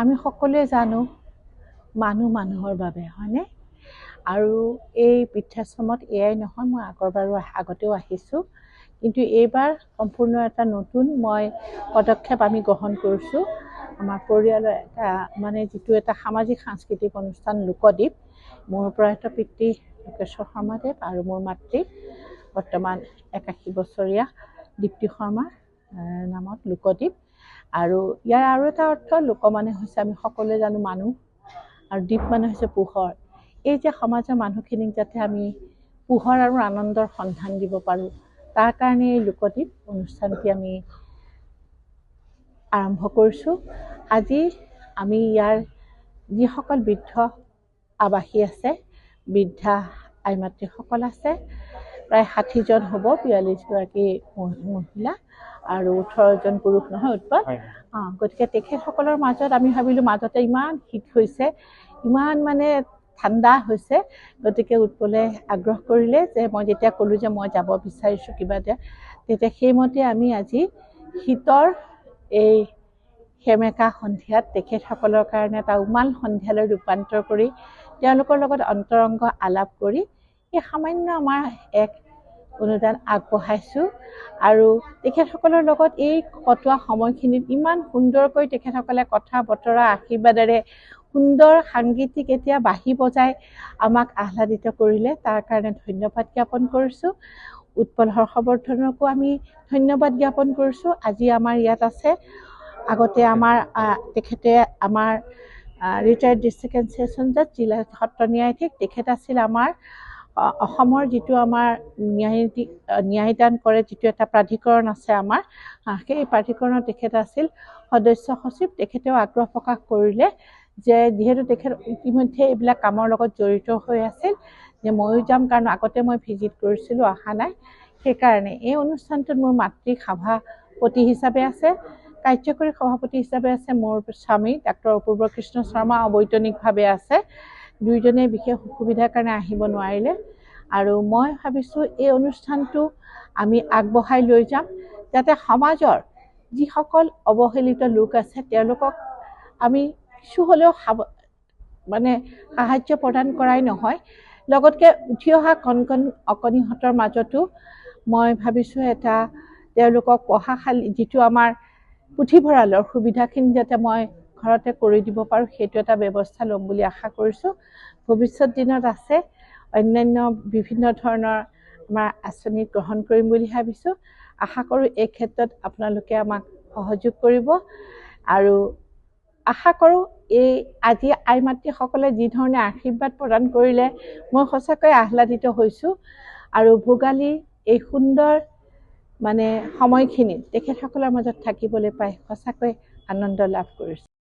আমি সকলোৱে জানো মানুহ মানুহৰ বাবে হয়নে আৰু এই বৃদ্ধাশ্ৰমত এয়াই নহয় মই আগতেও আহিছোঁ কিন্তু এইবাৰ সম্পূৰ্ণ এটা নতুন মই পদক্ষেপ আমি গ্ৰহণ কৰিছোঁ আমাৰ পৰিয়ালৰ এটা মানে যিটো এটা সামাজিক সাংস্কৃতিক অনুষ্ঠান লোকদ্বীপ মোৰ প্ৰয়াত পিতৃ লোকেশ্বৰ শৰ্মাদেৱ আৰু মোৰ মাতৃ বৰ্তমান 81 বছৰীয়া দীপ্তি শৰ্মাৰ নামত লোকদ্বীপ আৰু ইয়াৰ আৰু এটা অৰ্থ লোক মানে হৈছে আমি সকলোৱে জানো মানুহ আৰু দ্বীপ মানে হৈছে পোহৰ এই যে সমাজৰ মানুহখিনিক যাতে আমি পোহৰ আৰু আনন্দৰ সন্ধান দিব পাৰোঁ তাৰ কাৰণে এই লোকদ্বীপ অনুষ্ঠানটি আমি আৰম্ভ কৰিছোঁ আজি আমি ইয়াৰ যিসকল বৃদ্ধ আৱাসী আছে বৃদ্ধা আই মাতৃসকল আছে প্ৰায় 60জন হ'ব 42গৰাকী মহিলা আৰু 18জন পুৰুষ নহয় উৎপল গতিকে তেখেতসকলৰ মাজত আমি ভাবিলোঁ মাজতে ইমান শীত হৈছে ইমান মানে ঠাণ্ডা হৈছে গতিকে উৎপলে আগ্ৰহ কৰিলে যে মই যেতিয়া ক'লোঁ যে মই যাব বিচাৰিছোঁ কিবা তেতিয়া সেইমতে আমি আজি শীতৰ এই সেমেকা সন্ধিয়াত তেখেতসকলৰ কাৰণে এটা উমাল সন্ধিয়ালৈ ৰূপান্তৰ কৰি তেওঁলোকৰ লগত অন্তৰংগ আলাপ কৰি এই সামান্য আমাৰ এক অনুদান আগবঢ়াইছোঁ আৰু তেখেতসকলৰ লগত এই কটোৱা সময়খিনিত ইমান সুন্দৰকৈ তেখেতসকলে কথা বতৰা আশীৰ্বাদেৰে সুন্দৰ সাংগীতিক এতিয়া বাঁহী বজাই আমাক আহ্লাদিত কৰিলে তাৰ কাৰণে ধন্যবাদ জ্ঞাপন কৰিছোঁ উৎপল হৰ্ষবৰ্ধনকো আমি ধন্যবাদ জ্ঞাপন কৰিছোঁ আজি আমাৰ ইয়াত আছে আগতে আমাৰ তেখেতে আমাৰ ৰিটায়াৰ্ড ডিষ্ট্ৰিক্ট এণ্ড ছেছন জাজ জিলা সত্ৰ ন্যায়াধীশ তেখেত আছিল আমাৰ অসমৰ যিটো আমাৰ ন্যায়দান কৰে যিটো এটা প্ৰাধিকৰণ আছে আমাৰ সেই প্ৰাধিকৰণৰ তেখেত আছিল সদস্য সচিব তেখেতেও আগ্ৰহ প্ৰকাশ কৰিলে যে যিহেতু তেখেত ইতিমধ্যে এইবিলাক কামৰ লগত জড়িত হৈ আছিল যে ময়ো যাম কাৰণ আগতে মই ভিজিট কৰিছিলোঁ অহা নাই সেইকাৰণে এই অনুষ্ঠানটোত মোৰ মাতৃ সভাপতি হিচাপে আছে কাৰ্যকৰী সভাপতি হিচাপে আছে মোৰ স্বামী ডাক্তৰ অপূৰ্ব কৃষ্ণ শৰ্মা অবৈতনিকভাৱে আছে দুইজনে বিশেষ অসুবিধাৰ কাৰণে আহিব নোৱাৰিলে আৰু মই ভাবিছোঁ এই অনুষ্ঠানটো আমি আগবঢ়াই লৈ যাম যাতে সমাজৰ যিসকল অৱহেলিত লোক আছে তেওঁলোকক আমি কিছু হ'লেও মানে সাহায্য প্ৰদান কৰাই নহয় লগতে উঠি অহা কণ অকণিহঁতৰ মাজতো মই ভাবিছোঁ এটা তেওঁলোকক পঢ়াশালী যিটো আমাৰ পুথিভঁৰালৰ সুবিধাখিনি যাতে মই ঘৰতে কৰি দিব পাৰোঁ সেইটো এটা ব্যৱস্থা ল'ম বুলি আশা কৰিছোঁ ভৱিষ্যত দিনত আছে অন্যান্য বিভিন্ন ধৰণৰ আমাৰ আঁচনি গ্ৰহণ কৰিম বুলি ভাবিছোঁ আশা কৰোঁ এই ক্ষেত্ৰত আপোনালোকে আমাক সহযোগ কৰিব আৰু আশা কৰোঁ এই আজি আই মাতৃসকলে যি ধৰণে আশীৰ্বাদ প্ৰদান কৰিলে মই সঁচাকৈ আহ্লাদিত হৈছোঁ আৰু ভোগালী এই সুন্দৰ মানে সময়খিনিত তেখেতসকলৰ মাজত থাকিবলৈ পাই সঁচাকৈ আনন্দ লাভ কৰিছোঁ